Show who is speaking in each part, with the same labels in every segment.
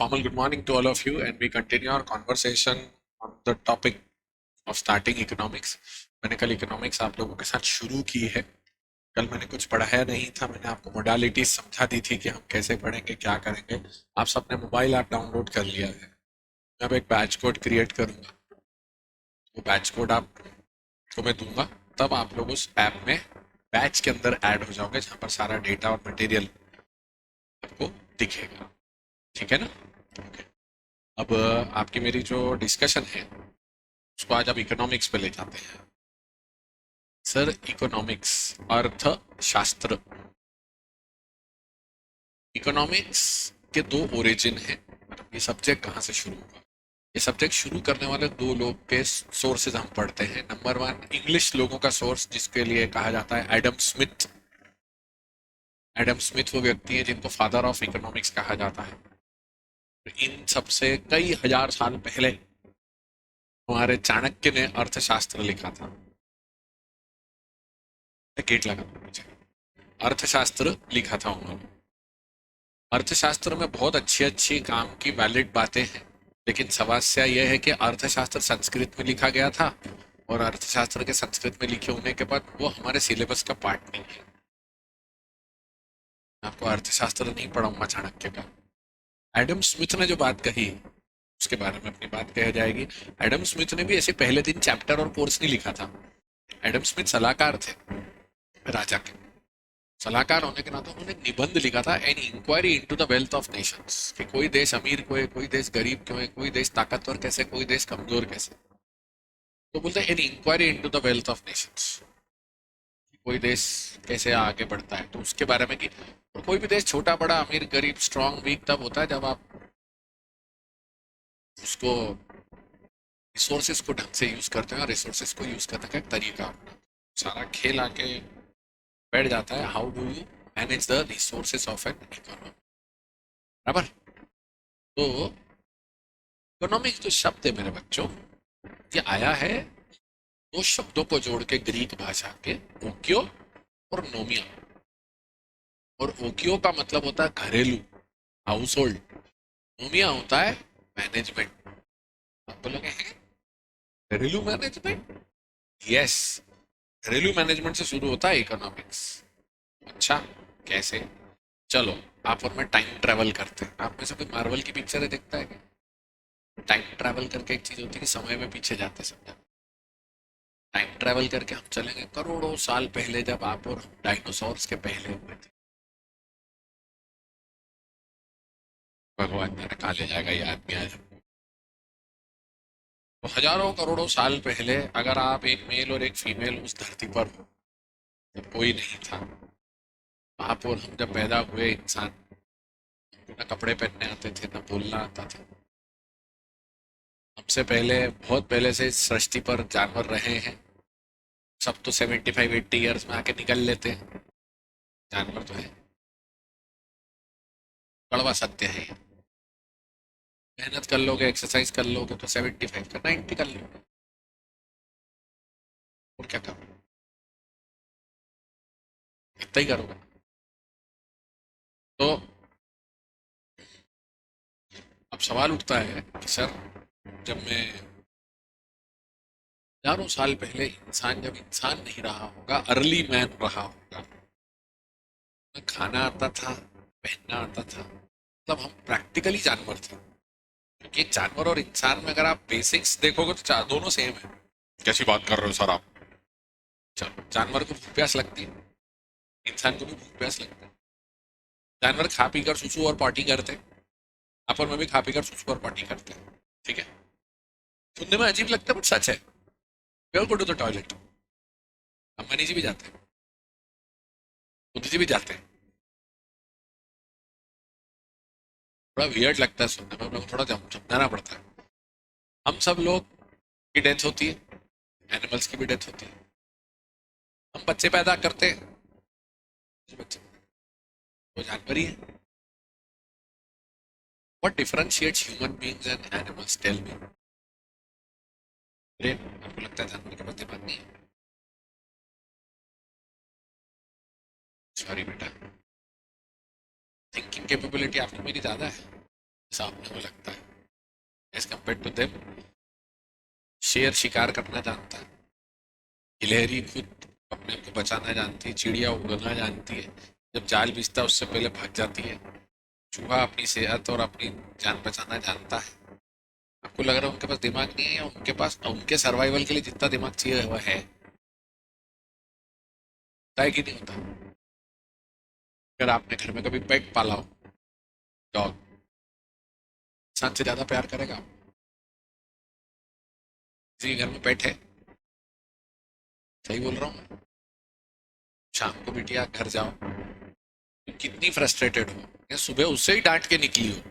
Speaker 1: formal good morning to all of you, and we continue our conversation on the topic of starting economics. मैंने कल economics आप लोगों के साथ शुरू की है। कल मैंने कुछ पढ़ाया नहीं था, मैंने आपको मोडालिटीज समझा दी थी कि हम कैसे पढ़ेंगे, क्या करेंगे। आप सबने मोबाइल ऐप डाउनलोड कर लिया है। मैं अब एक बैच कोड क्रिएट करूंगा, वो बैच कोड आपको मैं दूंगा, तब आप लोग उस ऐप में बैच के अंदर ऐड हो जाओगे, जहाँ पर सारा डेटा और मटेरियल आपको दिखेगा। ठीक है ना? ओके। अब आपकी मेरी जो डिस्कशन है उसको आज आप इकोनॉमिक्स पे ले जाते हैं। सर, इकोनॉमिक्स अर्थशास्त्र, इकोनॉमिक्स के दो ओरिजिन हैं। ये सब्जेक्ट कहाँ से शुरू हुआ? ये सब्जेक्ट शुरू करने वाले दो लोग के सोर्सेज हम पढ़ते हैं। नंबर वन, इंग्लिश लोगों का सोर्स, जिसके लिए कहा जाता है एडम स्मिथ। एडम स्मिथ वो व्यक्ति है जिनको फादर ऑफ इकोनॉमिक्स कहा जाता है। इन सबसे कई हजार साल पहले हमारे चाणक्य ने अर्थशास्त्र लिखा था। टिकट लगा मुझे, अर्थशास्त्र लिखा था उन्होंने। अर्थशास्त्र में बहुत अच्छी अच्छी काम की वैलिड बातें हैं, लेकिन समस्या यह है कि अर्थशास्त्र संस्कृत में लिखा गया था, और अर्थशास्त्र के संस्कृत में लिखे होने के बाद वो हमारे सिलेबस का पार्ट नहीं है। आपको अर्थशास्त्र नहीं पढ़ाऊंगा चाणक्य का। एडम स्मिथ ने जो बात कही उसके बारे में अपनी बात कह जाएगी। एडम स्मिथ ने भी ऐसे पहले दिन चैप्टर और कोर्स नहीं लिखा था। एडम स्मिथ सलाहकार थे राजा के। सलाहकार होने के नाते उन्होंने निबंध लिखा था, an inquiry into the wealth of nations, कि कोई देश अमीर क्यों है, कोई देश गरीब क्यों है, कोई देश ताकतवर कैसे, कोई देश कमजोर कैसे। तो बोलते हैं an inquiry into the wealth of nations, कोई देश कैसे आगे बढ़ता है, तो उसके बारे में कि और कोई भी देश छोटा बड़ा अमीर गरीब स्ट्रांग वीक तब होता है जब आप उसको रिसोर्सेज को ढंग से यूज करते हैं, और रिसोर्सेज को यूज करने का एक तरीका अपना सारा खेल आके बैठ जाता है। How do you manage the resources of an economy, बराबर? तो इकोनॉमिक्स जो शब्द है मेरे बच्चों, ये आया है दो शब्दों को जोड़ के ग्रीक भाषा के, ओकियो और नोमिया। और ओकियो का मतलब होता है घरेलू, हाउस होल्ड। नोमिया होता है मैनेजमेंट। आप बोलोगे हैं घरेलू मैनेजमेंट? यस, घरेलू मैनेजमेंट से शुरू होता है इकोनॉमिक्स। अच्छा, कैसे? चलो, आप और मैं टाइम ट्रेवल करते हैं। आप में से कोई मार्वल की पिक्चर देखता है क्या? टाइम ट्रैवल करके एक चीज होती है कि समय में पीछे जाते समझा। टाइम ट्रैवल करके हम चलेंगे करोड़ों साल पहले, जब आप और हम डायनासोर्स के पहले हुए थे। भगवान जाने कहाँ ले जाएगा ये आदमी आज। तो हजारों करोड़ों साल पहले अगर आप एक मेल और एक फीमेल उस धरती पर हो, जब कोई नहीं था, आप और हम जब पैदा हुए इंसान, ना कपड़े पहनने आते थे, ना बोलना आता था। हमसे पहले, बहुत पहले से इस सृष्टि पर जानवर रहे हैं। सब तो 75-80 ईयर्स में आके निकल लेते हैं, जानवर तो है। कड़वा सत्य है ये। मेहनत कर लोगे, एक्सरसाइज कर लोगे तो 75 का 90 कर लोगे। और क्या करोगे? इतना ही करोगे। तो अब सवाल उठता है कि सर, जब मैं हजारों साल पहले इंसान जब इंसान नहीं रहा होगा, अर्ली मैन रहा होगा, खाना आता था, पहनना आता था, मतलब हम प्रैक्टिकली जानवर थे। क्योंकि जानवर और इंसान में अगर आप बेसिक्स देखोगे तो दोनों सेम है। कैसी बात कर रहे हो सर आप? चलो, जानवर को भूख प्यास लगती है, इंसान को भी भूख प्यास लगती है। जानवर खा पी कर सुसु और पॉटी करते हैं, अपन में भी खा पी कर सुसु और पॉटी करते हैं। ठीक है, सुनने में अजीब लगता है बट सच है। We all go to the toilet. Ambani ji भी जाते हैं, मोदी जी भी जाते हैं। थोड़ा वियर्ड लगता है सुनने में, हम लोग थोड़ा समझाना पड़ता है। हम सब लोग की डेथ होती है, एनिमल्स की भी डेथ होती है। हम बच्चे पैदा करते हैं, जो बच्चे वो जानवर ही है। What differentiates human beings and animals, tell me. Brain, आपको लगता है जानवर के पास दिमाग नहीं है? सॉरी बेटा, थिंकिंग कैपेबिलिटी आपकी मेरी ज्यादा है। ऐसा अपने को लगता है। एज कम्पेयर टू देम, शेर शिकार करना जानता है, गिलहरी खुद अपने आप को बचाना जानती है, चिड़िया उड़ना जानती है, जब जाल बिछता है उससे पहले भाग जाती है, चूहा अपनी सेहत और अपनी जान बचाना जानता है। आपको लग रहा है उनके पास दिमाग नहीं है, या उनके पास उनके सर्वाइवल के लिए जितना दिमाग चाहिए वह है? होता है कि नहीं होता? अगर आपने घर में कभी पेट पाला हो, डॉग, इंसान से ज्यादा प्यार करेगा? किसी के घर में पेट है? सही बोल रहा हूँ मैं? शाम को बिटिया घर जाओ, कितनी फ्रस्ट्रेटेड हो, या सुबह उससे ही डांट के निकली हो,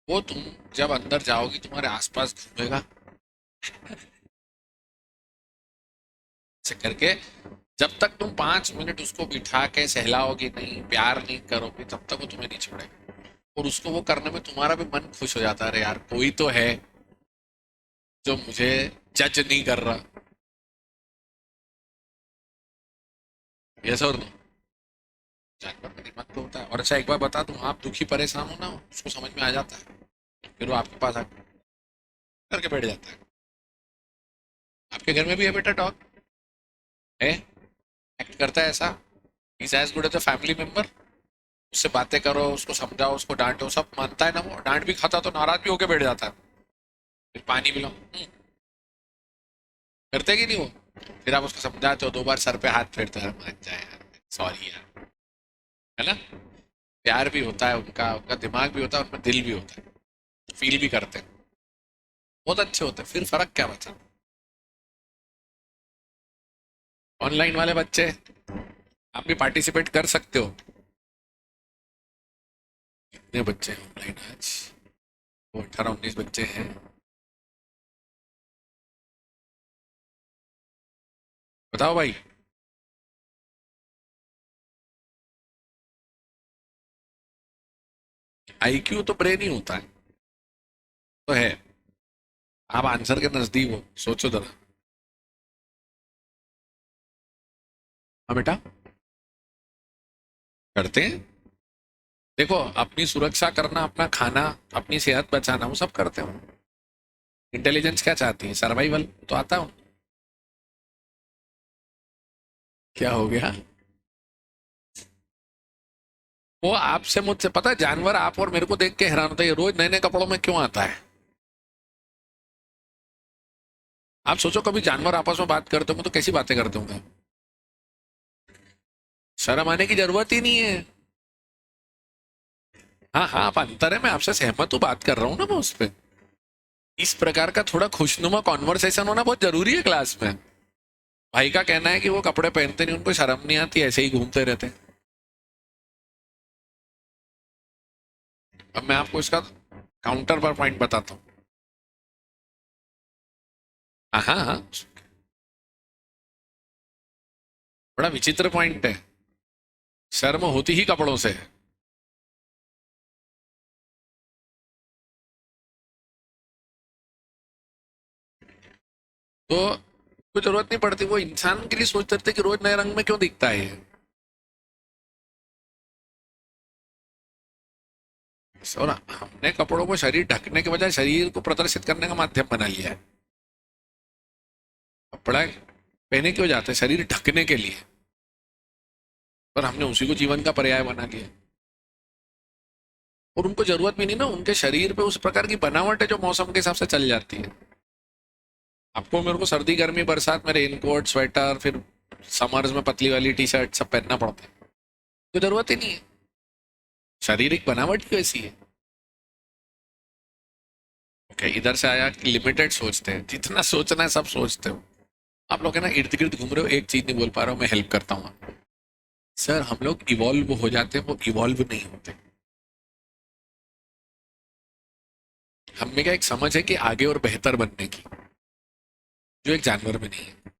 Speaker 1: वो तुम जब अंदर जाओगी तुम्हारे आसपास घूमेगा ऐसे करके। जब तक तुम 5 मिनट उसको बिठा के सहलाओगी नहीं, प्यार नहीं करोगे, तब तक वो तुम्हें नहीं छोड़ेगा। और उसको वो करने में तुम्हारा भी मन खुश हो जाता है, अरे यार कोई तो है जो मुझे जज नहीं कर रहा। यस और नो? जानवर का दिमाग तो होता है। और अच्छा एक बार बता दूं, आप दुखी परेशान हो ना, उसको समझ में आ जाता है, फिर वो आपके पास आकर करके बैठ जाता है। आपके घर में भी है बेटा डॉग? है? एक्ट करता है ऐसा? Is as good as a family member? उससे बातें करो, उसको समझाओ, उसको डांटो, सब मानता है ना? वो डांट भी खाता तो नाराज भी होके बैठ जाता है, फिर पानी पिलाओ करते कि नहीं वो? फिर आप उसको समझाते हो, 2 बार सर पे हाथ फेरते हैं, मान जाए यार, सॉरी यार, है ना? प्यार भी होता है उनका, उनका दिमाग भी होता है, उनमें दिल भी होता है, फील भी करते हैं, बहुत अच्छे होते हैं। फिर फर्क क्या बचा? ऑनलाइन वाले बच्चे, आप भी पार्टिसिपेट कर सकते हो। कितने बच्चे हैं ऑनलाइन आज? वो 18-19 बच्चे हैं। बताओ भाई। आईक्यू तो ब्रेन ही होता है, तो है। आप आंसर के नजदीक हो, सोचो जरा। हाँ बेटा, करते हैं। देखो, अपनी सुरक्षा करना, अपना खाना, अपनी सेहत बचाना, वो सब करते हो। इंटेलिजेंस क्या चाहती है? सर्वाइवल तो आता हूँ। क्या हो गया? वो आपसे मुझसे पता है, जानवर आप और मेरे को देख के हैरान होता है, ये रोज नए नए कपड़ों में क्यों आता है? आप सोचो, कभी जानवर आपस में बात करते होंगे तो कैसी बातें करते होंगे? शर्म आने की जरूरत ही नहीं है। हाँ हाँ, आप अंतर है, मैं आपसे सहमत हूँ, बात कर रहा हूँ ना मैं उस पर। इस प्रकार का थोड़ा खुशनुमा कॉन्वर्सेशन होना बहुत जरूरी है क्लास में। भाई का कहना है कि वो कपड़े पहनते नहीं, उनको शर्म नहीं आती, ऐसे ही घूमते रहते हैं। अब मैं आपको इसका काउंटर पर पॉइंट बताता हूँ। हाँ हाँ हाँ, बड़ा विचित्र पॉइंट है। शर्म होती ही कपड़ों से है। तो कोई जरूरत नहीं पड़ती, वो इंसान के लिए सोचते थे कि रोज नए रंग में क्यों दिखता है ये। और हमने कपड़ों को शरीर ढकने के बजाय शरीर को प्रदर्शित करने का माध्यम बना लिया है। कपड़ा पहने क्यों जाते हैं? शरीर ढकने के लिए। और हमने उसी को जीवन का पर्याय बना लिया। और उनको जरूरत भी नहीं ना, उनके शरीर पे उस प्रकार की बनावट है जो मौसम के हिसाब से चल जाती है। आपको मेरे को सर्दी गर्मी बरसात में रेनकोट स्वेटर, फिर समर्स में पतली वाली टी शर्ट सब पहनना पड़ता है, तो जरूरत ही नहीं है। शारीरिक बनावट की वैसी है। ओके, इधर से आया कि लिमिटेड सोचते हैं, जितना सोचना है सब सोचते हो। आप लोग है ना इर्द गिर्द घूम रहे हो, एक चीज नहीं बोल पा रहा हूँ, मैं हेल्प करता हूँ आपको। सर, हम लोग इवॉल्व हो जाते हैं, वो इवॉल्व नहीं होते। हम में क्या एक समझ है कि आगे और बेहतर बनने की, जो एक जानवर में नहीं है।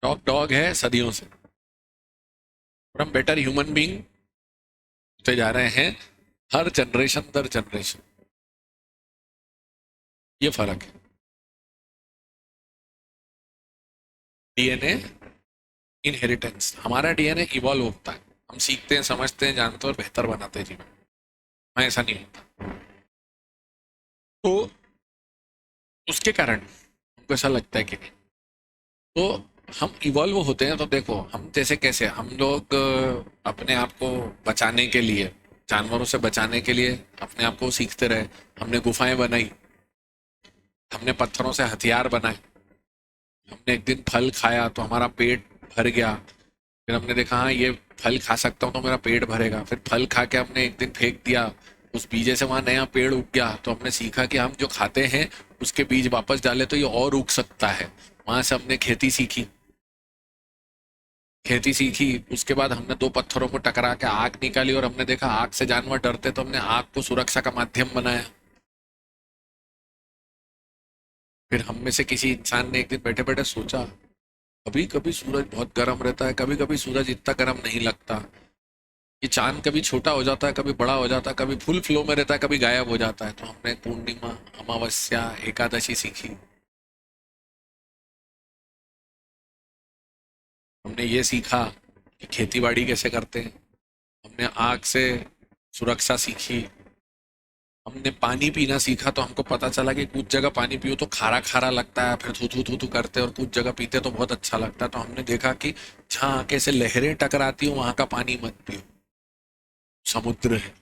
Speaker 1: डॉग डॉग है सदियों से, और हम बेटर ह्यूमन बींग होते जा रहे हैं, हर जनरेशन दर जनरेशन। ये फर्क है। डीएनए, इनहेरिटेंस, हमारा डीएनए इवॉल्व होता है, हम सीखते हैं, समझते हैं, जानते हैं और बेहतर बनाते हैं जीवन। वहाँ ऐसा नहीं होता। तो उसके कारण हमको ऐसा लगता है कि नहीं, तो हम इवॉल्व होते हैं। तो देखो हम जैसे कैसे हम लोग अपने आप को बचाने के लिए, जानवरों से बचाने के लिए अपने आप को सीखते रहे। हमने गुफाएं बनाई, हमने पत्थरों से हथियार बनाए, हमने एक दिन फल खाया तो हमारा पेट भर गया। फिर हमने देखा हाँ ये फल खा सकता हूँ तो मेरा पेट भरेगा। फिर फल खा के हमने एक दिन फेंक दिया, उस बीजे से वहां नया पेड़ उग गया। तो हमने सीखा कि हम जो खाते हैं उसके बीज वापस डाले तो ये और उग सकता है। वहां से हमने खेती सीखी, खेती सीखी। उसके बाद हमने दो पत्थरों को टकरा के आग निकाली और हमने देखा आग से जानवर डरते, तो हमने आग को सुरक्षा का माध्यम बनाया। फिर हम में से किसी इंसान ने एक दिन बैठे बैठे सोचा, कभी कभी सूरज बहुत गर्म रहता है, कभी कभी सूरज इतना गर्म नहीं लगता। ये चांद कभी छोटा हो जाता है, कभी बड़ा हो जाता है, कभी फुल फ्लो में रहता है, कभी गायब हो जाता है। तो हमने पूर्णिमा, अमावस्या, एकादशी सीखी। हमने ये सीखा कि खेती बाड़ी कैसे करते हैं। हमने आग से सुरक्षा सीखी। हमने पानी पीना सीखा, तो हमको पता चला कि कुछ जगह पानी पियो तो खारा खारा लगता है, फिर थू थू थू थू करते, और कुछ जगह पीते तो बहुत अच्छा लगता है। तो हमने देखा कि जहाँ आके से लहरें टकराती हो वहां का पानी मत पियो, समुद्र है।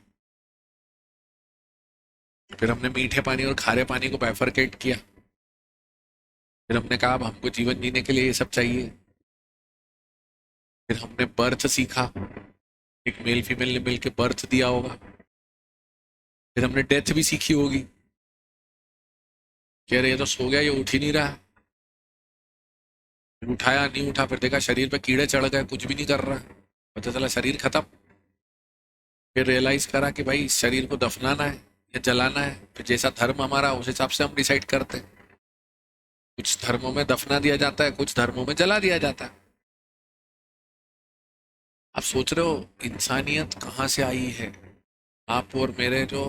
Speaker 1: फिर हमने मीठे पानी और खारे पानी को बाइफरकेट किया। फिर हमने कहा अब हमको जीवन जीने के लिए ये सब चाहिए। फिर हमने बर्थ सीखा, एक मेल फीमेल ने मिलकर बर्थ दिया होगा। फिर हमने डेथ भी सीखी होगी कि अरे ये तो सो गया, ये उठ ही नहीं रहा। फिर उठाया, नहीं उठा, फिर देखा शरीर पे कीड़े चढ़ गए, कुछ भी नहीं कर रहा। पता चला शरीर खत्म। फिर रियलाइज करा कि भाई इस शरीर को दफनाना है या जलाना है। फिर जैसा धर्म हमारा उस हिसाब से हम डिसाइड करते हैं। कुछ धर्मों में दफना दिया जाता है, कुछ धर्मों में जला दिया जाता है। आप सोच रहे हो इंसानियत कहाँ से आई है? आप और मेरे जो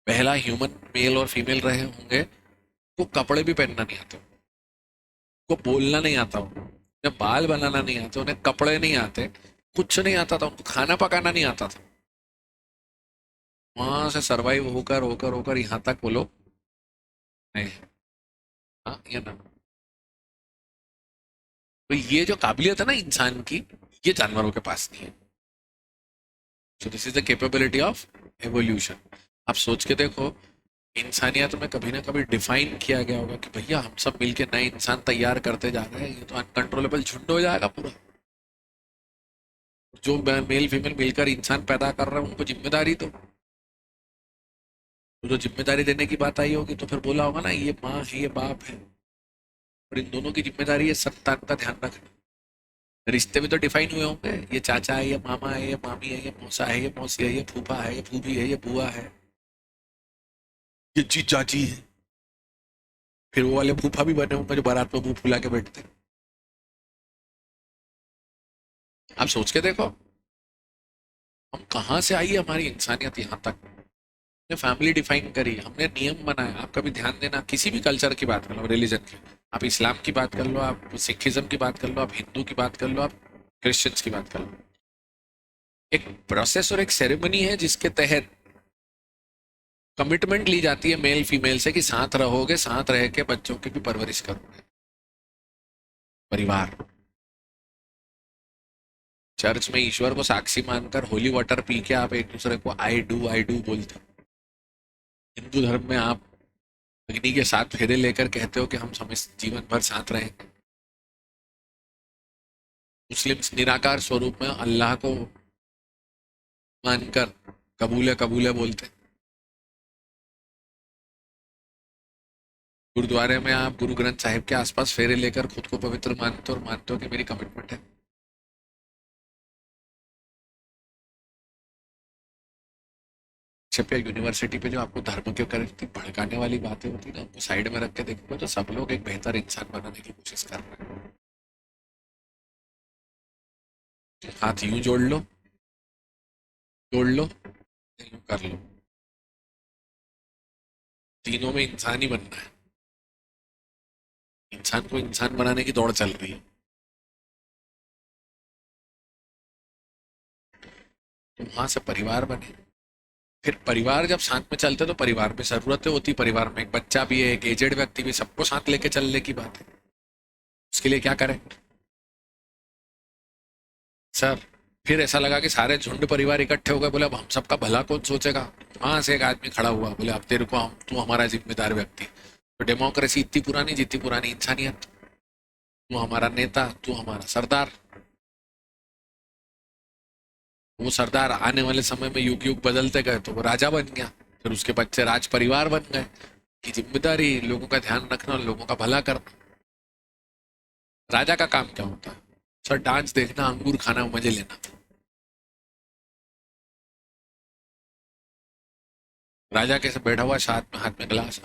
Speaker 1: पहला ह्यूमन मेल और फीमेल रहे होंगे, को कपड़े भी पहनना नहीं आते, को बोलना नहीं आता, उन्हें बाल बनाना नहीं आते, उन्हें कपड़े नहीं आते, कुछ नहीं आता था, उनको खाना पकाना नहीं आता था। वहां से सरवाइव होकर होकर होकर यहाँ तक वो लोग नहीं। हाँ ये ना, तो ये जो काबिलियत है ना इंसान की, ये जानवरों के पास नहीं है। So this is the capability of evolution. आप सोच के देखो, इंसानियत में कभी ना कभी डिफाइन किया गया होगा कि भैया हम सब मिलके नए इंसान तैयार करते जा रहे हैं, ये तो अनकंट्रोलेबल झुंड हो जाएगा पूरा। जो मेल फीमेल मिलकर इंसान पैदा कर रहे हैं उनको जिम्मेदारी दो। तो जो जिम्मेदारी देने की बात आई होगी तो फिर बोला होगा ना ये माँ है ये बाप है, और इन दोनों की जिम्मेदारी है संतान का ध्यान रखना। रिश्ते भी तो डिफाइन हुए होंगे, ये चाचा है, ये मामा है, ये मामी है, ये मौसा है, ये मौसी है, ये फूफा है, ये फूफी है, ये बुआ है, ये जीजा जी है। फिर वो वाले फूफा भी बने होंगे जो बारात में मुंह फुला के बैठते हैं। आप सोच के देखो हम कहाँ से आई है हमारी इंसानियत यहाँ तक। हमने फैमिली डिफाइन करी, हमने नियम बनाए। आप कभी ध्यान देना, किसी भी कल्चर की बात कर लो, रिलीजन की, आप इस्लाम की बात कर लो, आप सिखिज्म की बात कर लो, आप हिंदू की बात कर लो, आप क्रिश्चियंस की बात कर लो, एक प्रोसेस और एक सेरेमनी है जिसके तहत कमिटमेंट ली जाती है मेल फीमेल से कि साथ रहोगे, साथ रह के बच्चों की भी परवरिश करोगे। परिवार, चर्च में ईश्वर को साक्षी मानकर होली वाटर पी के आप एक दूसरे को आई डू बोलते हो। हिंदू धर्म में आप अग्नि के साथ फेरे लेकर कहते हो कि हम जीवन भर साथ रहेंगे। मुस्लिम निराकार स्वरूप में अल्लाह को मानकर कबूले कबूले बोलते हैं। गुरुद्वारे में आप गुरु ग्रंथ साहिब के आसपास फेरे लेकर खुद को पवित्र मानते हो और मानते हो कि मेरी कमिटमेंट है। या यूनिवर्सिटी पे जो आपको धर्म के प्रति भड़काने वाली बातें होती है ना, उनको साइड में रख के देखो तो सब लोग एक बेहतर इंसान बनाने की कोशिश कर रहे हैं। हाथ यूं जोड़ लो, जोड़ लो, यूं कर लो, तीनों में इंसान ही बनना है। इंसान को इंसान बनाने की दौड़ चल रही है। तो वहां से परिवार बने, फिर परिवार जब साथ में चलते तो परिवार में जरूरतें होती, परिवार में एक बच्चा भी है, एक एजेड व्यक्ति भी, सबको साथ लेके चलने की बात है। उसके लिए क्या करें सर? फिर ऐसा लगा कि सारे झुंड परिवार इकट्ठे हो गए, बोले अब हम सबका भला कौन सोचेगा। वहां से एक आदमी खड़ा हुआ, बोले अब तेरे को हम, तू हमारा जिम्मेदार व्यक्ति। तो डेमोक्रेसी इतनी पुरानी जितनी पुरानी इंसानियत। तू हमारा नेता, तू हमारा सरदार। वो सरदार आने वाले समय में युग युग बदलते गए तो वो राजा बन गया। फिर उसके बच्चे राज परिवार बन गए कि जिम्मेदारी लोगों का ध्यान रखना, लोगों का भला करना। राजा का काम क्या होता है सर? डांस देखना, अंगूर खाना, मजे लेना। राजा कैसे बैठा हुआ, हाथ में गिलास,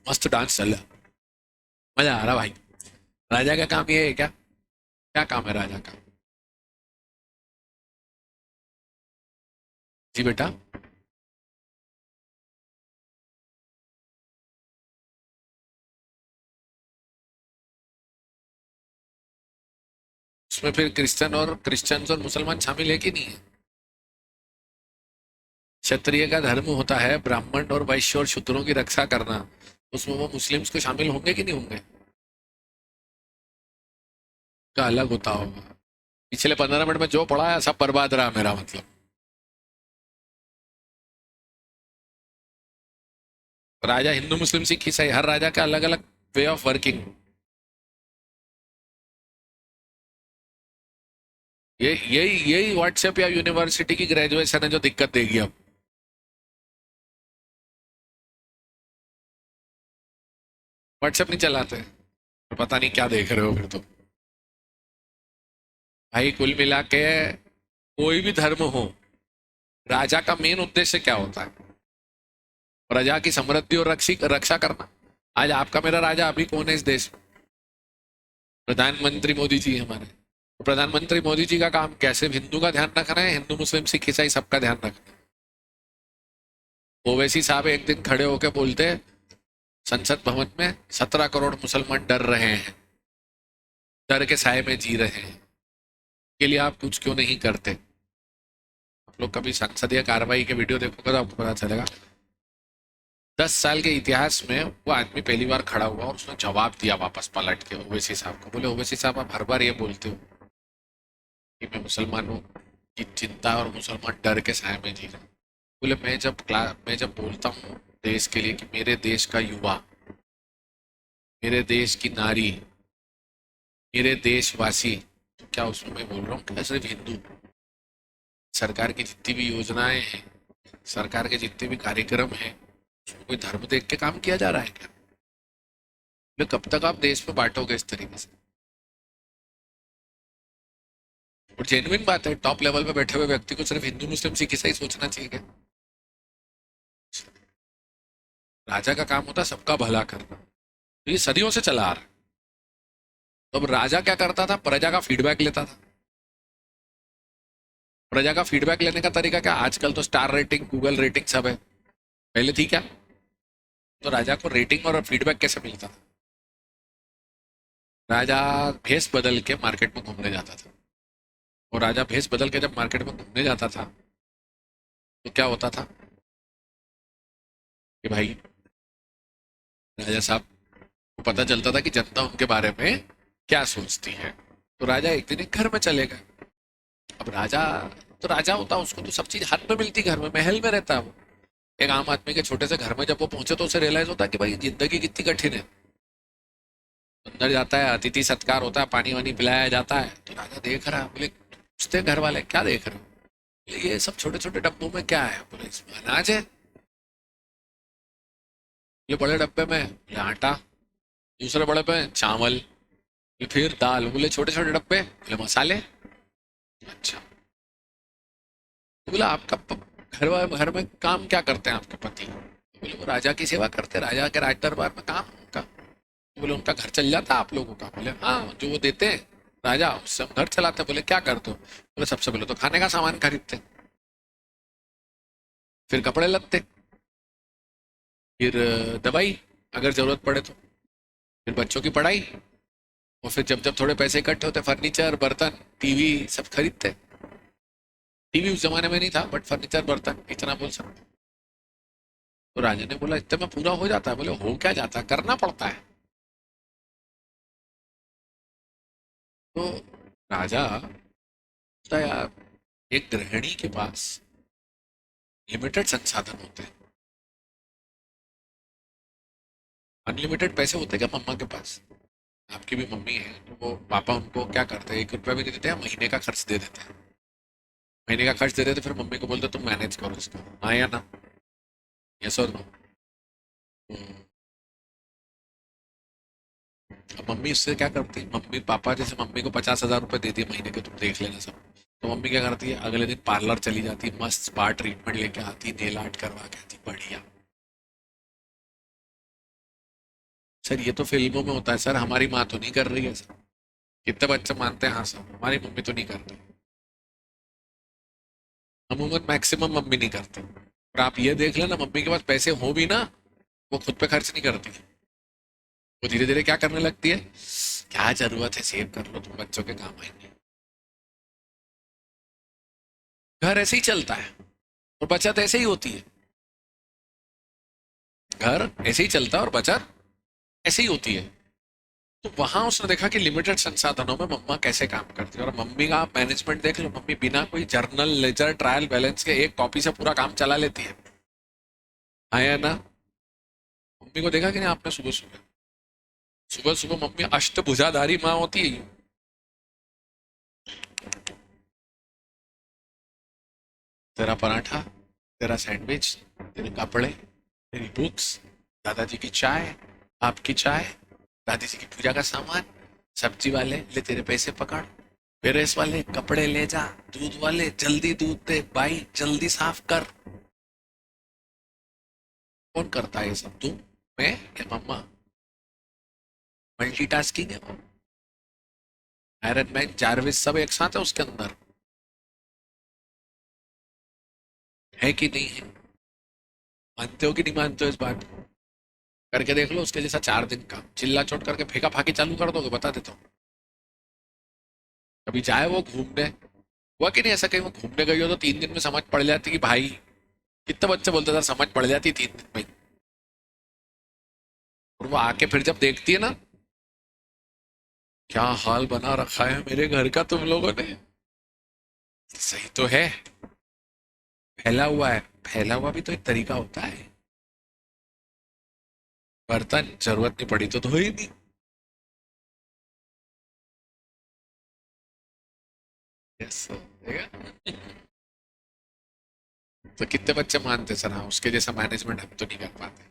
Speaker 1: मस्त डांस चल रहा, मजा आ रहा भाई। राजा का काम ये है क्या? क्या काम है राजा का? जी बेटा। उसमें फिर क्रिश्चियंस और मुसलमान शामिल है कि नहीं है? क्षत्रिय का धर्म होता है ब्राह्मण और वैश्य और शूद्रों की रक्षा करना। उसमें वो मुस्लिम्स को शामिल होंगे कि नहीं होंगे? का अलग होता होगा। पिछले 15 मिनट में जो पढ़ा है सब बर्बाद रहा मेरा मतलब। राजा हिंदू मुस्लिम सिख ईसाई, हर राजा का अलग अलग वे ऑफ वर्किंग। ये यही यही व्हाट्सएप या यूनिवर्सिटी की ग्रेजुएशन है जो दिक्कत देगी अब। व्हाट्सएप नहीं चलाते तो पता नहीं क्या देख रहे हो फिर तो। भाई कुल मिला के कोई भी धर्म हो, राजा का मेन उद्देश्य क्या होता है? प्रजा की समृद्धि और रक्षा करना। आज आपका मेरा राजा अभी कौन है इस देश में? प्रधानमंत्री मोदी जी हमारे। तो प्रधानमंत्री मोदी जी का काम कैसे हिंदू का ध्यान रखना है, हिंदू मुस्लिम सिख ईसाई सबका ध्यान रखना है। ओवैसी साहब एक दिन खड़े होकर बोलते संसद भवन में, 17 करोड़ मुसलमान डर रहे हैं, डर के साए में जी रहे हैं, के लिए आप कुछ क्यों नहीं करते? आप लोग कभी संसदीय कार्रवाई के वीडियो देखोगे तो आपको पता चलेगा। 10 साल के इतिहास में वो आदमी पहली बार खड़ा हुआ और उसने जवाब दिया वापस पलट के ओवैसी साहब को। बोले ओवैसी साहब आप हर बार ये बोलते हो कि मैं मुसलमानों की चिंता और मुसलमान डर के साए में जी रहे हैं। बोले मैं जब बोलता हूँ देश के लिए कि मेरे देश का युवा, मेरे देश की नारी, मेरे देशवासी, तो क्या उसमें मैं बोल रहा हूँ क्या सिर्फ हिंदू? सरकार की जितनी भी योजनाएं हैं, सरकार के जितने भी कार्यक्रम हैं, उसमें कोई धर्म देख के काम किया जा रहा है क्या? बोले कब तक आप देश में बांटोगे इस तरीके से? और जेन्युइन बात है, टॉप लेवल पे बैठे हुए व्यक्ति को सिर्फ हिंदू मुस्लिम सिख ईसाई सोचना चाहिए क्या? राजा का काम होता है सबका भला करना। तो ये सदियों से चला आ रहा है। तो अब राजा क्या करता था? प्रजा का फीडबैक लेता था। प्रजा का फीडबैक लेने का तरीका क्या? आजकल तो स्टार रेटिंग, गूगल रेटिंग सब है। पहले थी क्या? तो राजा को रेटिंग और फीडबैक कैसे मिलता था? राजा भेष बदल के मार्केट में घूमने जाता था। और राजा भेष बदल के जब मार्केट में घूमने जाता था तो क्या होता था कि भाई राजा साहब को पता चलता था कि जनता उनके बारे में क्या सोचती है। तो राजा एक दिन एक घर में चले गए। अब राजा तो राजा होता, उसको तो सब चीज हाथ में मिलती, घर में महल में रहता है वो। एक आम आदमी के छोटे से घर में जब वो पहुंचे तो उसे रियलाइज होता है कि भाई जिंदगी कितनी कठिन है। अंदर जाता है, अतिथि सत्कार होता है, पानी वानी पिलाया जाता है। तो राजा देख रहा है। बोले पूछते घर वाले क्या देख रहे हो? बोले ये सब छोटे छोटे डब्बों में क्या है? बोले इसमें अनाज है। ये बड़े डब्बे में? बोले आटा। दूसरे बड़े पे चावल। बोले फिर दाल। बोले छोटे छोटे डब्बे? बोले मसाले। अच्छा। तो बोला आपका घर में काम क्या करते हैं आपके पति? तो बोले वो राजा की सेवा करते हैं, राजा के राज दरबार में काम है उनका। तो बोले उनका घर चल जाता है आप लोगों का? बोले हाँ, जो वो देते हैं राजा उससे हम घर चलाते हैं। बोले क्या करते हो? बोले सबसे पहले तो खाने का सामान खरीदते हैं, फिर कपड़े लत्ते, फिर दवाई अगर जरूरत पड़े तो, फिर बच्चों की पढ़ाई, और फिर जब जब थोड़े पैसे इकट्ठे होते फर्नीचर, बर्तन, टीवी सब खरीदते। टीवी उस जमाने में नहीं था, बट फर्नीचर बर्तन इतना बोल सकते। तो राजा ने बोला इतने में पूरा हो जाता है? बोले हो क्या जाता है, करना पड़ता है। तो राजा बोलता यार, एक गृहिणी के पास लिमिटेड संसाधन होते हैं। अनलिमिटेड पैसे होते हैं क्या मम्मा के पास? आपकी भी मम्मी है तो वो पापा उनको क्या करते हैं, 1 रुपया भी नहीं देते हैं, महीने का खर्च दे देते हैं। महीने का खर्च दे देते, फिर मम्मी को बोलते तुम मैनेज करो इसको, हाँ या ना? यस और नो? अब मम्मी इससे क्या करती, मम्मी पापा जैसे मम्मी को 50,000 रुपए दे दिए महीने के, तुम देख लेना सब। तो मम्मी क्या करती है, अगले दिन पार्लर चली जाती, मस्त स्पा ट्रीटमेंट लेके आती, नेल आर्ट करवा के आती, बढ़िया। सर ये तो फिल्मों में होता है सर, हमारी माँ तो नहीं कर रही है सर। कितने बच्चे मानते हैं हाँ सर, हमारी मम्मी तो नहीं कर रही। अमूमन मैक्सिमम मम्मी नहीं करती। और आप ये देख लेना, मम्मी के पास पैसे हो भी ना, वो खुद पे खर्च नहीं करती। वो धीरे धीरे क्या करने लगती है, क्या जरूरत है, सेव कर लो तुम, बच्चों के काम आएंगे। घर ऐसे ही चलता है, और बचत ऐसे ही होती है। घर ऐसे ही चलता है और बचत ऐसे ही होती है। तो वहां उसने देखा कि लिमिटेड संसाधनों में मम्मा कैसे काम करती है, और मम्मी का आप मैनेजमेंट देख लो, मम्मी बिना कोई जर्नल लेजर ट्रायल बैलेंस के एक कॉपी से पूरा काम चला लेती है। हाँ या ना? मम्मी को देखा कि नहीं आपने, सुबह सुबह, सुबह सुबह मम्मी अष्टभुजाधारी माँ होती है। तेरा पराठा, तेरा सैंडविच, तेरे कपड़े, तेरी बुक्स, दादाजी की चाय, आपकी चाय, दादी जी की पूजा का सामान, सब्जी वाले ले तेरे पैसे पकड़, प्रेस वाले कपड़े ले जा, दूध वाले जल्दी दूध दे, भाई जल्दी साफ कर। कौन करता है ये सब, तू, मैं या मम्मा? मल्टीटास्किंग है वो। आयरन मैन, जारविस सब एक साथ है उसके अंदर, है कि नहीं है? मानते हो कि नहीं मानते हो इस बात को? करके देख लो उसके जैसा 4 दिन का, चिल्ला चोट करके फेंका फाकी चालू कर दोगे, बता देता हूँ। कभी जाए वो घूमने, हुआ कि नहीं ऐसा, कहीं वो घूमने गई हो तो 3 दिन में समझ पड़ जाती कि भाई, कितने बच्चे बोलते थे समझ पड़ जाती 3 दिन में। और वो आके फिर जब देखती है ना, क्या हाल बना रखा है मेरे घर का तुम लोगों ने। सही तो है, फैला हुआ है, फैला हुआ भी तो एक तरीका होता है। बर्तन जरूरत नहीं पड़ी तो धोई नहीं। यस, देखा? तो कितने बच्चे मानते सर, हाँ उसके जैसा मैनेजमेंट हम तो नहीं कर पाते।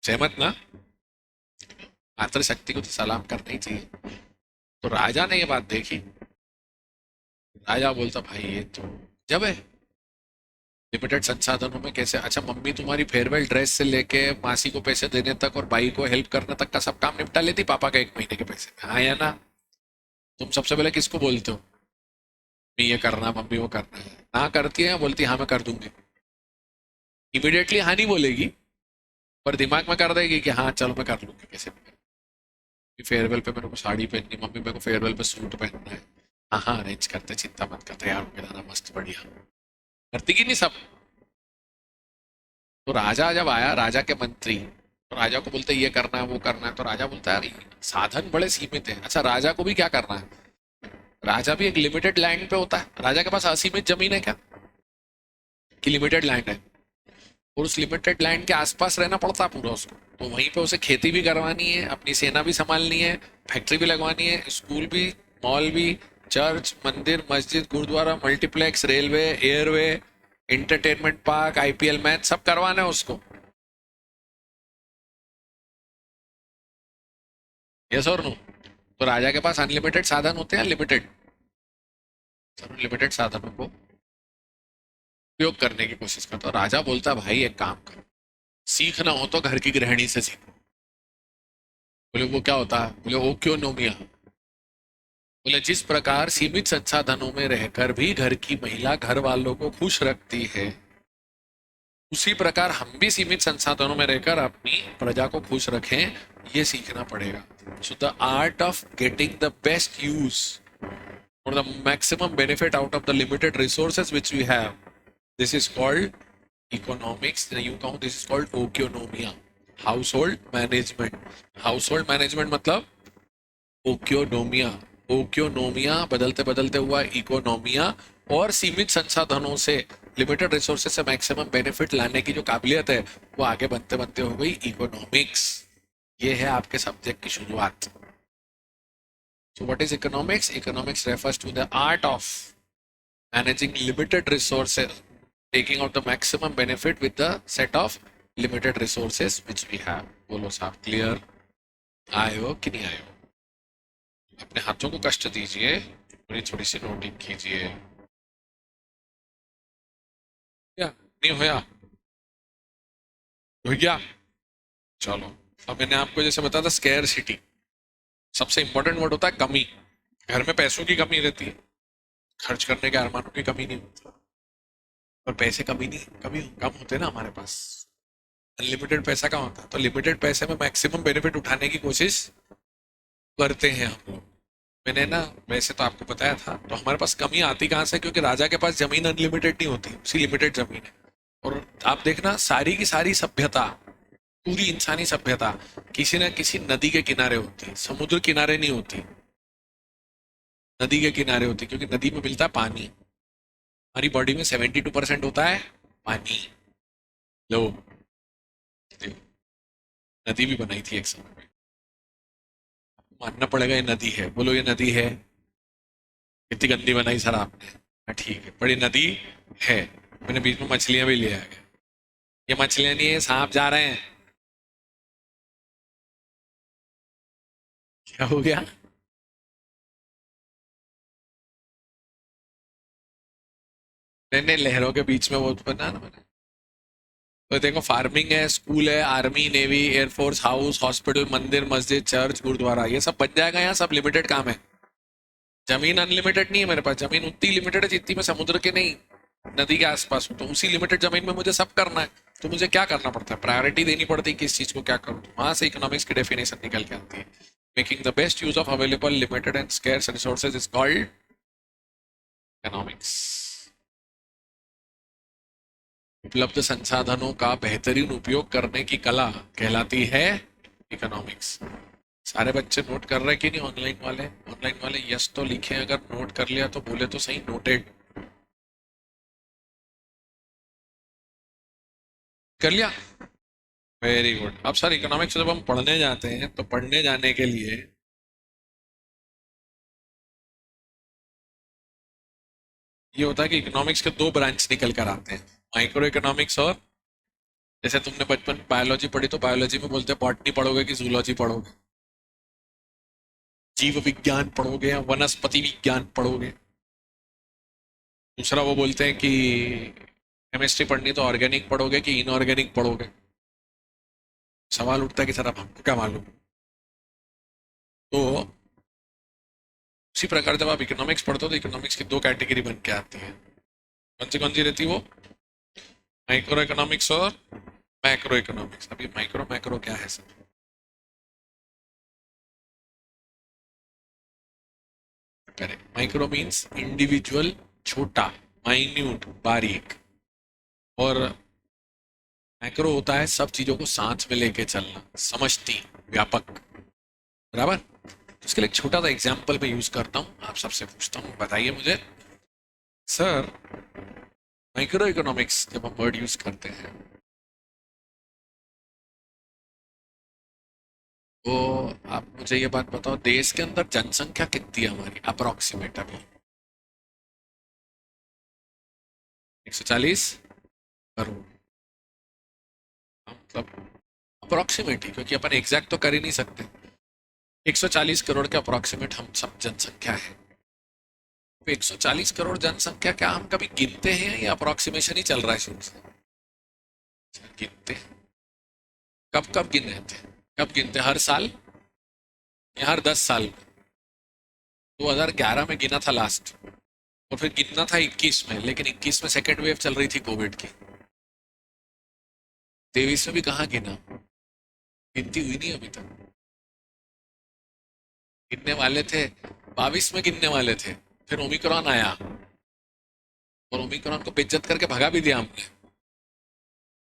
Speaker 1: सहमत ना? मातृशक्ति को तो सलाम करना ही चाहिए। तो राजा ने ये बात देखी, राजा बोलता भाई ये तो जब है, लिमिटेड संसाधनों में कैसे, अच्छा मम्मी तुम्हारी फेयरवेल ड्रेस से लेके मासी को पैसे देने तक और भाई को हेल्प करने तक का सब काम निपटा लेती पापा का 1 महीने के पैसे में, हाँ या ना? तुम सबसे पहले किसको बोलते हो, मम्मी ये करना, मम्मी वो करना है, ना करती है बोलती हाँ मैं कर दूंगी। इमीडिएटली हाँ नहीं बोलेगी, पर दिमाग में कर देगी कि हाँ चलो मैं कर लूंगी कैसे भी। फेयरवेल पे मेरे को साड़ी पहननी, मम्मी मेरे को फेयरवेल पे सूट पहनना है, हाँ हाँ अरेंज करते, चिंता मत कर, तैयार होके जाना मस्त बढ़िया। करती कि नहीं सब? तो राजा जब आया, राजा के मंत्री, तो राजा को बोलते ये करना है वो करना है, तो राजा बोलता है यार साधन बड़े सीमित है। अच्छा राजा को भी क्या करना है, राजा भी एक लिमिटेड लैंड पे होता है, राजा के पास असीमित जमीन है क्या, कि लिमिटेड लैंड है? और उस लिमिटेड लैंड के आसपास रहना पड़ता है पूरा उसको, तो वहीं पे उसे खेती भी करवानी है, अपनी सेना भी संभालनी है, फैक्ट्री भी लगवानी है, स्कूल भी, मॉल भी, चर्च, मंदिर, मस्जिद, गुरुद्वारा, multiplex, railway, airway, entertainment park, IPL match सब करवाना है उसको। यस और नो? तो राजा के पास अनलिमिटेड साधन होते हैं, लिमिटेड? लिमिटेड साधनों को उपयोग करने की कोशिश करता, तो राजा बोलता भाई एक काम करो, सीखना हो तो घर की गृहिणी से सीखो। बोले वो क्या होता है? बोले ओ क्यों नोमिया? बोले जिस प्रकार सीमित संसाधनों में रहकर भी घर की महिला घर वालों को खुश रखती है, उसी प्रकार हम भी सीमित संसाधनों में रहकर अपनी प्रजा को खुश रखें, ये सीखना पड़ेगा। So the art of getting the best use for the maximum benefit out of the limited resources which we have. This is called economics. You कहूँ this is called oikonomia. Household management. Household management मतलब ओक्योनोमिया. ओक्योनोमिया बदलते बदलते हुआ इकोनोमिया, और सीमित संसाधनों से, limited resources से मैक्सिमम बेनिफिट लाने की जो काबिलियत है वो आगे बनते बनते हो गई इकोनॉमिक्स. ये है आपके सब्जेक्ट की शुरुआत. So what is economics? Economics refers to the art of managing limited resources, taking out the maximum benefit with the set of limited resources which we have. बोलो साहब, क्लियर आए हो कि नहीं आए हो? अपने हाथों को कष्ट दीजिए, थोड़ी थोड़ी सी नोटिंग कीजिए. क्या नहीं होया? हो गया. चलो, अब मैंने आपको जैसे बताया था स्कैरसिटी, सबसे इंपॉर्टेंट वर्ड होता है कमी. घर में पैसों की कमी रहती है, खर्च करने के अरमानों की कमी नहीं होती, पर पैसे कमी नहीं कमी कम होते ना हमारे पास. अनलिमिटेड पैसा कहाँ होता है, तो लिमिटेड पैसे में मैक्सिमम बेनिफिट उठाने की कोशिश करते हैं हम लोग. मैंने ना वैसे तो आपको बताया था, तो हमारे पास कमी आती कहाँ से, क्योंकि राजा के पास जमीन अनलिमिटेड नहीं होती, उसी लिमिटेड जमीन है. और आप देखना सारी की सारी सभ्यता, पूरी इंसानी सभ्यता किसी न किसी नदी के किनारे होती है, समुद्र किनारे नहीं होती, नदी के किनारे होती, क्योंकि नदी में मिलता है पानी. हमारी बॉडी में 72% होता है पानी. लो, नदी भी बनाई थी एक समय में, मानना पड़ेगा ये नदी है. बोलो ये नदी है. कितनी गंदी बनाई सर आपने. हाँ ठीक है, बड़ी नदी है. मैंने बीच में मछलियां भी ले आ गए. ये मछलियां नहीं है, सांप जा रहे हैं. क्या हो गया? नहीं, लहरों के बीच में वो बना ना मैंने. तो देखो, फार्मिंग है, स्कूल है, army, navy, air force, house, hospital, मंदिर, मस्जिद, चर्च, गुरुद्वारा, ये सब बन जाएगा. यहाँ सब लिमिटेड काम है. जमीन अनलिमिटेड नहीं है मेरे पास. जमीन उतनी लिमिटेड है जितनी मैं समुद्र के नहीं, नदी के आसपास हूँ. तो उसी लिमिटेड जमीन में मुझे सब करना है. तो मुझे क्या करना पड़ता है, प्रायोरिटी देनी पड़ती है किस चीज को क्या करूँ. तो वहां से इकोनॉमिक्स की डेफिनेशन निकल के आती है. Making the best use of available limited and scarce resources is called economics. उपलब्ध संसाधनों का बेहतरीन उपयोग करने की कला कहलाती है इकोनॉमिक्स. सारे बच्चे नोट कर रहे कि नहीं? ऑनलाइन वाले यस तो लिखे. अगर नोट कर लिया तो बोले तो सही, नोटेड कर लिया. Very good. अब सर इकोनॉमिक्स जब हम पढ़ने जाते हैं तो पढ़ने जाने के लिए ये होता है कि इकोनॉमिक्स के दो ब्रांच निकल कर आते हैं, माइक्रो इकोनॉमिक्स और, जैसे तुमने बचपन में बायोलॉजी पढ़ी तो बायोलॉजी में बोलते हैं बॉटनी पढ़ोगे कि जूलॉजी पढ़ोगे, जीव विज्ञान पढ़ोगे या वनस्पति विज्ञान पढ़ोगे. दूसरा वो बोलते हैं कि केमिस्ट्री पढ़नी तो ऑर्गेनिक पढ़ोगे कि इनऑर्गेनिक पढ़ोगे. सवाल उठता है कि सर अब हमको क्या मालूम. तो उसी प्रकार जब आप इकोनॉमिक्स पढ़ते हो तो इकोनॉमिक्स की दो कैटेगरी बन के आती है. कौन सी रहती है वो? माइक्रो इकोनॉमिक्स और मैक्रो इकोनॉमिक्स. अभी माइक्रो मैक्रो क्या है sir? Correct. Micro means individual, छोटा, माइन्यूट, बारीक. और मैक्रो होता है सब चीजों को साथ में लेके चलना, समष्टि, व्यापक. बराबर. तो इसके लिए एक छोटा सा एग्जाम्पल मैं यूज करता हूँ, आप सबसे पूछता हूँ, बताइए मुझे सर, माइक्रो इकोनॉमिक्स जब हम वर्ड यूज करते हैं तो आप मुझे ये बात बताओ, देश के अंदर जनसंख्या कितनी है हमारी अप्रोक्सीमेट? अभी 140 करोड़. मतलब अप्रोक्सीमेट ही, क्योंकि अपन एग्जैक्ट तो कर ही नहीं सकते. 140 करोड़ के अप्रोक्सीमेट हम सब जनसंख्या है. 140 करोड़ जनसंख्या क्या हम कभी गिनते हैं या अप्रोक्सीमेशन ही चल रहा है शुरू से? गिनते हैं. कब कब गिने थे? कब गिनते? हर साल या हर 10 साल? 2011 में गिना था लास्ट, और फिर गिनना था 21 में, लेकिन 21 में सेकेंड वेव चल रही थी कोविड की. 23 में भी कहाँ गिना, गिनती हुई नहीं अभी तक. गिनने वाले थे 22 में, गिनने वाले थे फिर ओमिक्रॉन आया और ओमिक्रॉन को बेइज्जत करके भगा भी दिया हमने।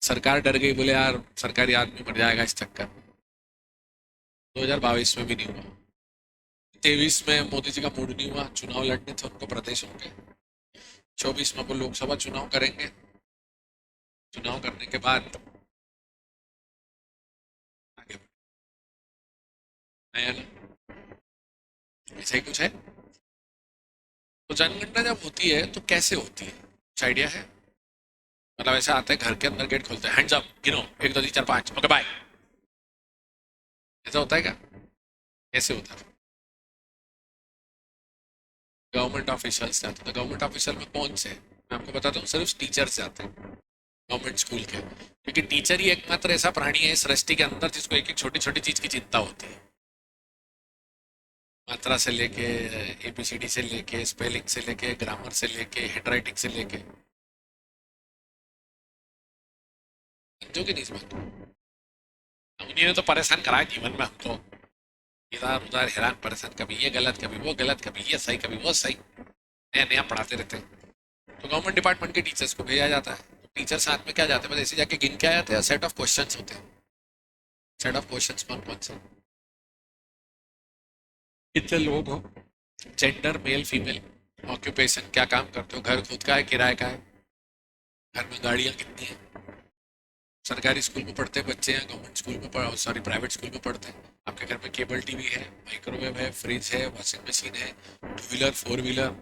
Speaker 1: सरकार डर गई, बोले यार सरकारी आदमी मर जाएगा इस चक्कर में। 2022 में भी नहीं हुआ। 23 में मोदी जी का मूड नहीं हुआ, चुनाव लड़ने थे उनको प्रदेशों के। 24 में वो लोकसभा चुनाव करेंगे, चुनाव करने के बाद आगे नया ऐसा ही कुछ है। तो जनगणना जब होती है तो कैसे होती है, कुछ आइडिया है? मतलब ऐसा आता है घर के अंदर गेट खोलते हैं, हैंड्स अप, गिनो 1 2 3 4 5, ओके बाय, ऐसा होता है क्या? कैसे होता है? गवर्नमेंट ऑफिशियल्स जाते हैं। गवर्नमेंट ऑफिशियल में कौन से, मैं आपको बताता हूँ, सिर्फ टीचर्स जाते हैं गवर्नमेंट स्कूल के, क्योंकि टीचर ही एकमात्र ऐसा प्राणी है इस सृष्टि के अंदर जिसको एक एक छोटी छोटी चीज की चिंता होती है। मात्रा से लेके, एबीसीडी से लेके, स्पेलिंग से लेके, ग्रामर से लेके, हैंडराइटिंग से लेके, जो कि नहीं समझते। उन्हीं ने तो परेशान करा है जीवन में हमको, इधर उधर हैरान परेशान, कभी ये गलत कभी वो गलत, कभी ये सही कभी वो सही, नया नया पढ़ाते रहते हैं। तो गवर्नमेंट डिपार्टमेंट के टीचर्स को भेजा जाता है। तो टीचर साथ में क्या जाते हैं, बस ऐसे जाके गिन के आ जाते हैं, सेट ऑफ क्वेश्चंस होते हैं। सेट ऑफ क्वेश्चंस कौन कौन से, कितने लोग हो, जेंडर मेल फीमेल, ऑक्यूपेशन क्या काम करते हो, घर खुद का है किराए का है, घर में गाड़ियाँ कितनी हैं, सरकारी स्कूल में पढ़ते हैं बच्चे हैं, गवर्नमेंट स्कूल में सॉरी प्राइवेट स्कूल में पढ़ते हैं, आपके घर में केबल टीवी है, माइक्रोवेव है, फ्रिज है, वॉशिंग मशीन है, 2 wheeler 4 wheeler,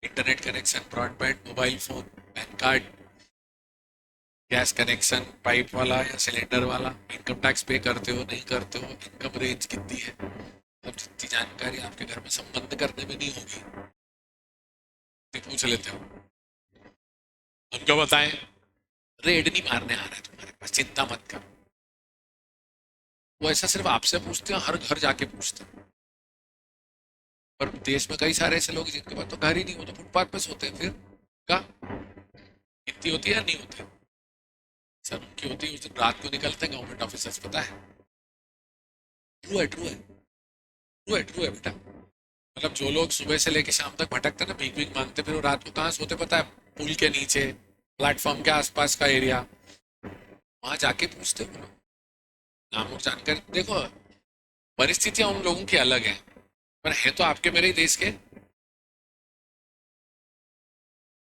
Speaker 1: internet connection, broadband, mobile phone, pan card, gas connection pipe वाला या सिलेंडर वाला, इनकम टैक्स पे करते हो नहीं करते हो, इनकम रेंज कितनी है, अब जितनी जानकारी आपके घर में संबंध करने में नहीं होगी पूछ लेते हो। हमको बताएं, रेड नहीं मारने आ रहा है तुम्हारे पास, चिंता मत कर। वो ऐसा सिर्फ आपसे पूछते हैं, हर घर जाके पूछते हैं। पर देश में कई सारे ऐसे लोग जिनके पास तो घर ही नहीं हो, तो फुटपाथ पे सोते हैं। फिर क्या इतनी होती है नहीं होती? सर उनकी होती है, उस दिन रात को निकलते हैं गवर्नमेंट ऑफिसर्स, पता है। ट्रू है, ट्रू है, ट्रू है, ट्रू है बेटा। मतलब जो लोग सुबह से लेके शाम तक भटकते हैं ना, भीख भीख मांगते, फिर वो रात को कहाँ सोते पता है? पुल के नीचे, प्लेटफॉर्म के आसपास का एरिया, वहां जाके पूछते हो। नाम और जानकारी देखो, परिस्थितियां उन लोगों की अलग हैं, पर है तो आपके मेरे ही देश के, ये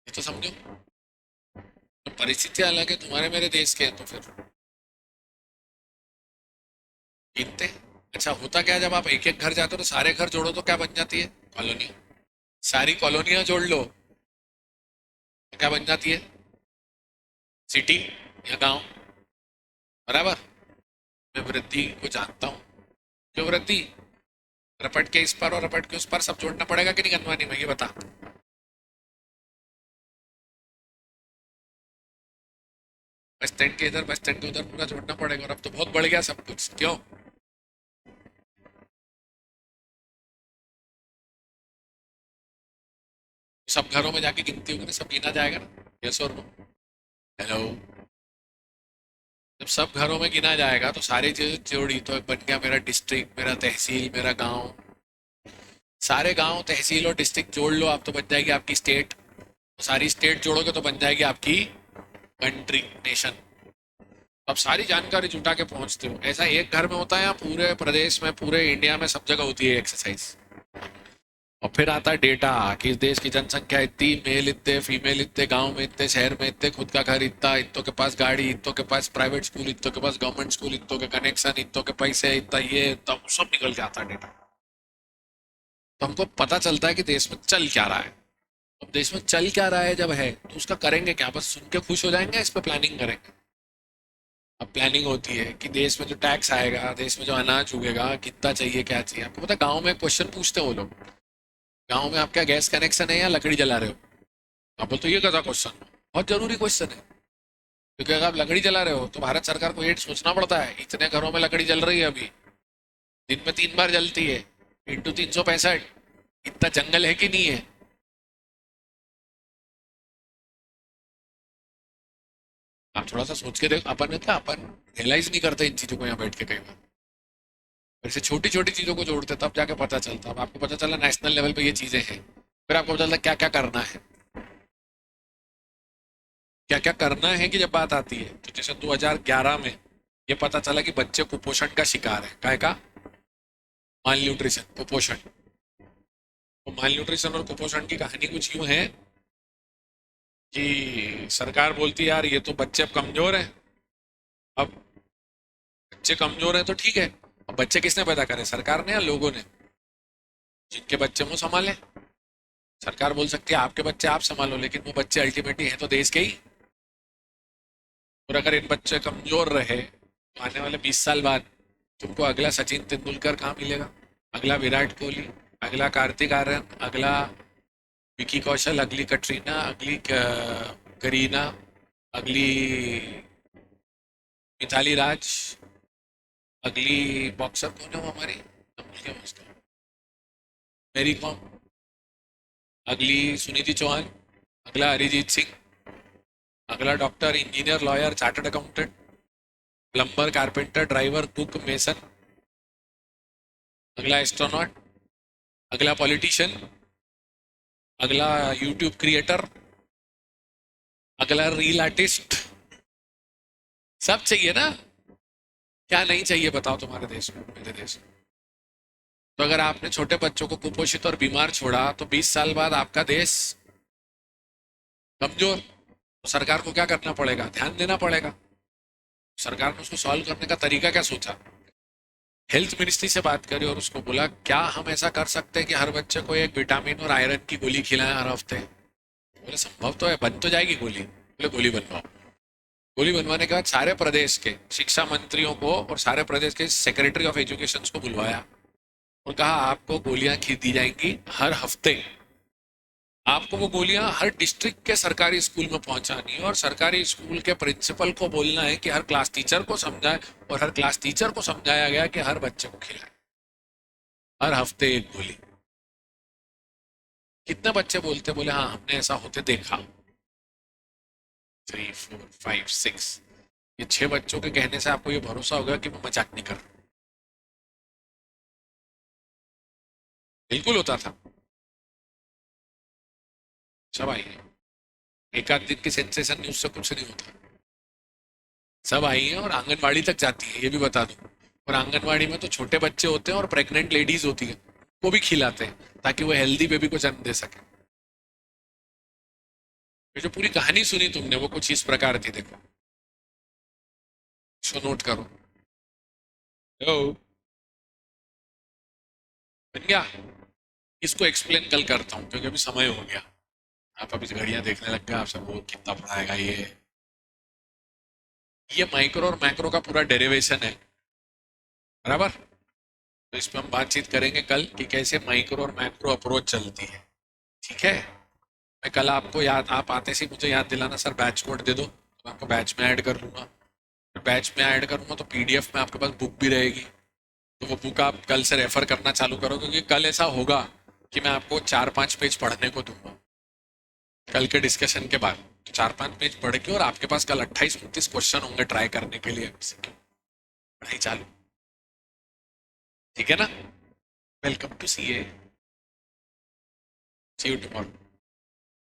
Speaker 1: तो समझो। तो परिस्थितियां अलग है, तुम्हारे मेरे देश के हैं, तो फिर गिनते हैं। अच्छा होता क्या है, जब आप एक एक घर जाते हो तो सारे घर जोड़ो तो क्या बन जाती है? कॉलोनी। सारी कॉलोनियां जोड़ लो तो क्या बन जाती है? सिटी या गांव। बराबर। मैं वृद्धि को जानता हूँ। क्यों वृद्धि? रपट के इस पर और रपट के उस पर सब जोड़ना पड़ेगा कि नहीं गनवानी में, ये बता। बस स्टैंड के इधर बस स्टैंड के उधर पूरा जोड़ना पड़ेगा, और अब तो बहुत बढ़ गया सब कुछ, क्यों? सब घरों में जाके गिनती होगी ना, सब गिना जाएगा ना, यस और नो? हेलो। जब सब घरों में गिना जाएगा तो सारी चीजें जोड़ी तो बन गया मेरा डिस्ट्रिक्ट, मेरा तहसील, मेरा गांव। सारे गांव तहसील और डिस्ट्रिक्ट जोड़ लो आप तो बन जाएगी आपकी स्टेट। तो सारी स्टेट जोड़ोगे तो बन जाएगी आपकी कंट्री, नेशन। अब सारी जानकारी जुटा के पहुंचते हो, ऐसा एक घर में होता है या पूरे प्रदेश में, पूरे इंडिया में सब जगह होती है एक्सरसाइज? और फिर आता है डेटा कि इस देश की जनसंख्या इतनी, मेल इतने, फीमेल इतने, गांव में इतने, शहर में इतने, खुद का घर इतना, इतों के पास गाड़ी, इतों के पास प्राइवेट स्कूल, इतों के पास गवर्नमेंट स्कूल, इतों के कनेक्शन, इतों के पैसे, इतना ये तब सब निकल के आता है डेटा। तो हमको पता चलता है कि देश में चल क्या रहा है। अब देश में चल क्या रहा है जब है तो उसका करेंगे क्या? बस सुन के खुश हो जाएंगे? इस पर प्लानिंग करेंगे। अब प्लानिंग होती है कि देश में जो टैक्स आएगा, देश में जो अनाज उगेगा, कितना चाहिए क्या चाहिए। आपको पता है गाँव में क्वेश्चन पूछते हैं वो लोग, गाँव में आपका गैस कनेक्शन है या लकड़ी जला रहे हो? आप बोलते हो ये कैसा क्वेश्चन? बहुत जरूरी क्वेश्चन है, क्योंकि अगर आप लकड़ी जला रहे हो तो भारत सरकार को ये सोचना पड़ता है इतने घरों में लकड़ी जल रही है अभी, दिन में 3 बार जलती है, इंटू 365, इतना जंगल है कि नहीं है? आप थोड़ा सा सोच के देखो। अपन है क्या, अपन रियलाइज नहीं करते इन चीजों को यहाँ बैठ के कई बार। वैसे छोटी छोटी चीजों को जोड़ते तब जाके पता चलता। अब आपको पता चला नेशनल लेवल पे ये चीजें हैं, फिर आपको पता चलता है क्या क्या करना है, क्या क्या करना है की जब बात आती है। तो जैसे 2011 में ये पता चला कि बच्चे कुपोषण का शिकार है, काय का, माल न्यूट्रिशन, कुपोषण। तो माल न्यूट्रिशन और कुपोषण की कहानी कुछ यूं है कि सरकार बोलती है यार ये तो बच्चे अब कमजोर हैं, अब बच्चे कमजोर हैं तो ठीक है। अब बच्चे किसने पैदा करे, सरकार ने या लोगों ने? जिनके बच्चे वो संभाले। सरकार बोल सकती है आपके बच्चे आप संभालो, लेकिन वो बच्चे अल्टीमेटली हैं तो देश के ही। और अगर इन बच्चे कमजोर रहे तो आने वाले 20 साल बाद तुमको अगला सचिन तेंदुलकर कहाँ मिलेगा, अगला विराट कोहली, अगला कार्तिक आर्यन, अगला विकी कौशल, अगली कटरीना, अगली करीना, अगली मिताली राज, अगली बॉक्सर कौन है वो हमारी, नाम भूल गया मैं उसका, मेरी कॉम, अगली सुनीति चौहान, अगला अरिजीत सिंह, अगला doctor, engineer, lawyer, chartered accountant, plumber, carpenter, driver, cook, mason, अगला एस्ट्रोनॉट, अगला पॉलिटिशियन, अगला यूट्यूब क्रिएटर, अगला रील आर्टिस्ट। सब चाहिए ना, क्या नहीं चाहिए बताओ तुम्हारे देश में, मेरे देश में? तो अगर आपने छोटे बच्चों को कुपोषित और बीमार छोड़ा तो 20 साल बाद आपका देश कमजोर। तो सरकार को क्या करना पड़ेगा, ध्यान देना पड़ेगा। सरकार ने उसको सॉल्व करने का तरीका क्या सोचा, हेल्थ मिनिस्ट्री से बात करी और उसको बोला क्या हम ऐसा कर सकते हैं कि हर बच्चे को एक विटामिन और आयरन की गोली खिलाएं हर हफ्ते। बोले संभव तो है, बन तो जाएगी गोली। बोले गोली बनवाओ। गोली बनवाने के बाद सारे प्रदेश के शिक्षा मंत्रियों को और सारे प्रदेश के सेक्रेटरी ऑफ एजुकेशन को बुलवाया और कहा आपको गोलियां दी जाएंगी हर हफ्ते। आपको वो गोलियां हर डिस्ट्रिक्ट के सरकारी स्कूल में पहुंचानी है और सरकारी स्कूल के प्रिंसिपल को बोलना है कि हर क्लास टीचर को समझाए और हर क्लास टीचर को समझाया गया कि हर बच्चे को खिलाए हर हफ्ते एक गोली। कितने बच्चे बोलते, बोले हाँ हमने ऐसा होते देखा। 3 4 5 6, ये 6 बच्चों के कहने से आपको ये भरोसा होगा कि मैं मजाक नहीं कर रहा। बिल्कुल होता था। सब आई है, एक आध दिन की सेंसेशन न्यूज से कुछ नहीं होता। सब आई है और आंगनबाड़ी तक जाती है, ये भी बता दूं। और आंगनबाड़ी में तो छोटे बच्चे होते हैं और प्रेग्नेंट लेडीज होती है, वो भी खिलाते हैं ताकि वो हेल्दी बेबी को जन्म दे सके। ये जो पूरी कहानी सुनी तुमने वो कुछ इस प्रकार थी, देखो इसको नोट करो। ओ, बन गया। इसको एक्सप्लेन कल करता हूँ क्योंकि अभी समय हो गया। आप अभी घड़ियां देखने लग गए, आप सब वो कितना पढ़ाएगा ये माइक्रो और मैक्रो का पूरा डेरिवेशन है, बराबर। तो इस पर हम बातचीत करेंगे कल कि कैसे माइक्रो और मैक्रो अप्रोच चलती है, ठीक है। मैं कल आपको याद, आप आते से मुझे याद दिलाना सर बैच कोड दे दो, तो मैं आपको बैच में ऐड कर लूँगा। फिर बैच में ऐड करूँगा तो पीडीएफ में आपके पास बुक भी रहेगी, तो वो बुक आप कल से रेफर करना चालू करो क्योंकि कल ऐसा होगा कि मैं आपको 4 5 पेज पढ़ने को दूंगा कल के डिस्कशन के बाद। तो 4 5 पेज पढ़ के और आपके पास कल 28 29 क्वेश्चन होंगे ट्राई करने के लिए, पढ़ाई चालू, ठीक है ना। Welcome to see you tomorrow.